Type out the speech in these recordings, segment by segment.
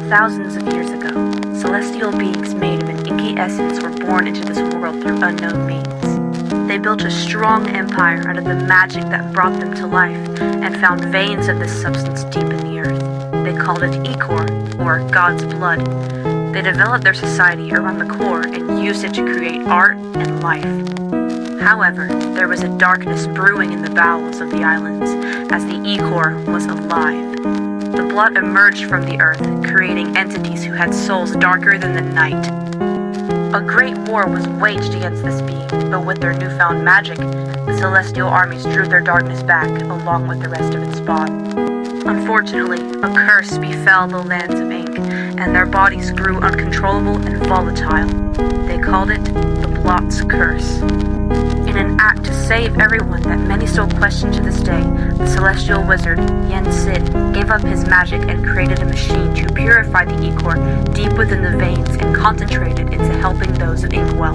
Thousands of years ago, celestial beings made of an inky essence were born into this world through unknown means. They built a strong empire out of the magic that brought them to life and found veins of this substance deep in the earth. They called it Ichor, or God's blood. They developed their society around the core and used it to create art and life. However, there was a darkness brewing in the bowels of the islands as the Ichor was alive. The blood emerged from the earth, creating entities who had souls darker than the night. A great war was waged against this being, but with their newfound magic, the celestial armies drew their darkness back along with the rest of its spawn. Unfortunately, a curse befell the lands of Ink, and their bodies grew uncontrollable and volatile. They called it the Blot's Curse. In an act to save everyone that many still question to this day, the celestial wizard, Yen Sid, gave up his magic and created a machine to purify the Ichor deep within the veins and concentrate it into helping those of Inkwell.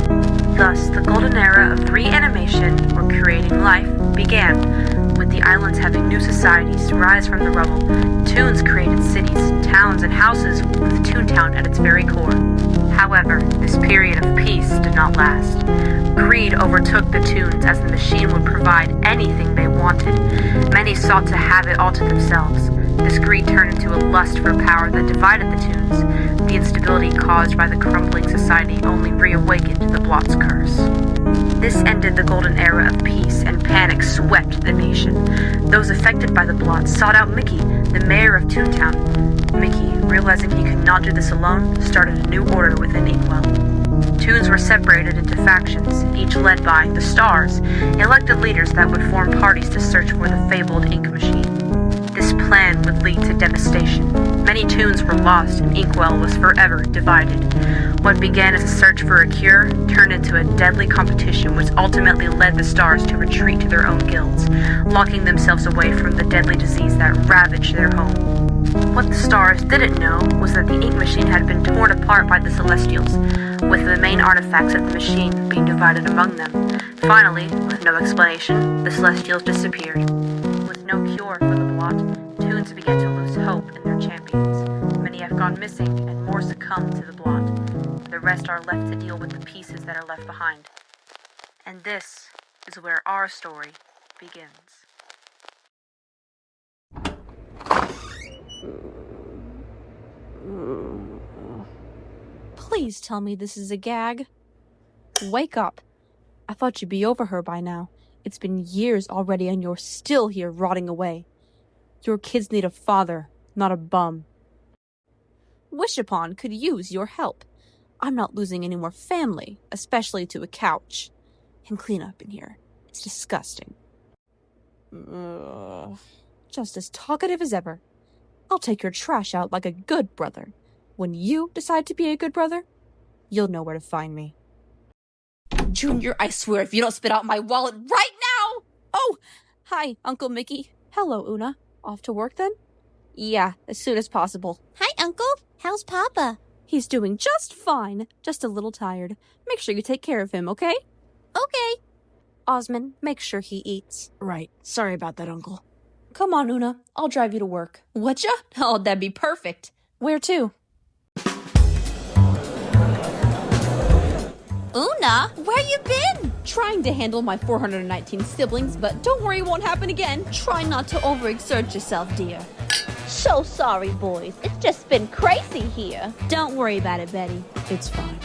Thus, the golden era of reanimation, or creating life, began, with the islands having new societies rise from the rubble. Toons created cities, towns, and houses with Toontown at its very core. However, this period of peace did not last. Greed overtook the Toons as the machine would provide anything they wanted. Many sought to have it all to themselves. This greed turned into a lust for power that divided the Toons. The instability caused by the crumbling society only reawakened the Blot's Curse. This ended the golden era of peace, and panic swept the nation. Those affected by the Blot sought out Mickey, the mayor of Toontown. Mickey, realizing he could not do this alone, started a new order within Inkwell. Toons were separated into factions, each led by the Stars, elected leaders that would form parties to search for the fabled ink machine. This plan would lead to devastation. Many Toons were lost, and Inkwell was forever divided. What began as a search for a cure turned into a deadly competition which ultimately led the Stars to retreat to their own guilds, locking themselves away from the deadly disease that ravaged their home. What the Stars didn't know was that the ink machine had been torn apart by the Celestials, with the main artifacts of the machine being divided among them. Finally, with no explanation, the Celestials disappeared. With no cure for the Blot, Toons began to lose hope in their champions. Many have gone missing, and more succumbed to the Blot. The rest are left to deal with the pieces that are left behind. And this is where our story begins. Please tell me this is a gag. Wake up. I thought you'd be over her by now. It's been years already and you're still here rotting away. Your kids need a father, not a bum. Wishupon could use your help. I'm not losing any more family, especially to a couch. And clean up in here. It's disgusting. Just as talkative as ever. I'll take your trash out like a good brother. When you decide to be a good brother, you'll know where to find me. Junior, I swear if you don't spit out my wallet right now! Oh, hi, Uncle Mickey. Hello, Una. Off to work then? Yeah, as soon as possible. Hi, Uncle. How's Papa? He's doing just fine, just a little tired. Make sure you take care of him, okay? Okay. Osmond, make sure he eats. Right. Sorry about that, Uncle. Come on, Una. I'll drive you to work. Whatcha? Oh, that'd be perfect. Where to? Una, where you been? Trying to handle my 419 siblings, but don't worry, it won't happen again. Try not to overexert yourself, dear. So sorry, boys. It's just been crazy here. Don't worry about it, Betty. It's fine.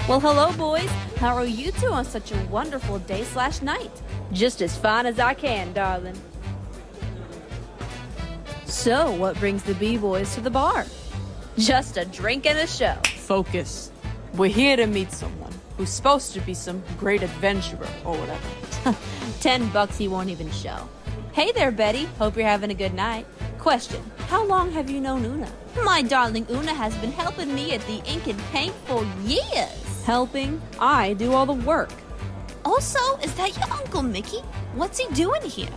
Well, hello, boys. How are you two on such a wonderful day/night? Just as fine as I can, darling. So, what brings the B-boys to the bar? Just a drink and a show. Focus. We're here to meet someone who's supposed to be some great adventurer or whatever. $10 he won't even show. Hey there, Betty. Hope you're having a good night. Question, how long have you known Una? My darling Una has been helping me at the ink and paint for years. Helping? I do all the work. Also, is that your Uncle Mickey? What's he doing here?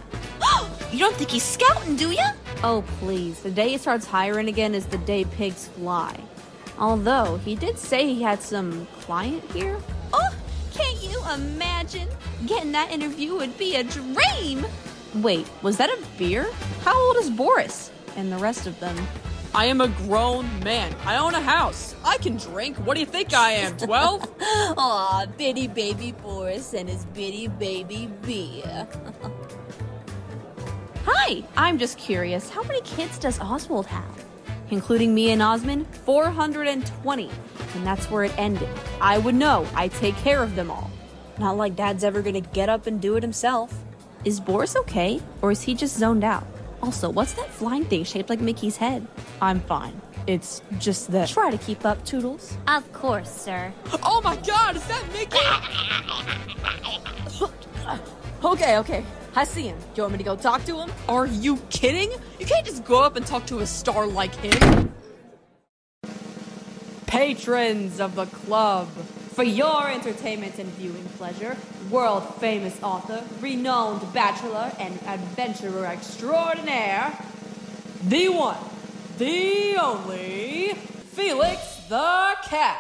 You don't think he's scouting, do ya? Oh, please. The day he starts hiring again is the day pigs fly. Although, he did say he had some client here. Oh, can't you imagine? Getting that interview would be a dream. Wait, was that a beer? How old is Boris? And the rest of them? I am a grown man. I own a house. I can drink. What do you think I am, 12? Aw, bitty baby Boris and his bitty baby beer. Hi, I'm just curious. How many kids does Oswald have? Including me and Osmond, 420. And that's where it ended. I would know. I take care of them all. Not like Dad's ever gonna get up and do it himself. Is Boris okay? Or is he just zoned out? Also, what's that flying thing shaped like Mickey's head? I'm fine. It's just that. Try to keep up, Toodles. Of course, sir. Oh my god, is that Mickey? Okay. I see him. Do you want me to go talk to him? Are you kidding? You can't just go up and talk to a star like him. Patrons of the club, for your entertainment and viewing pleasure, world-famous author, renowned bachelor, and adventurer extraordinaire, the one, the only, Felix the Cat.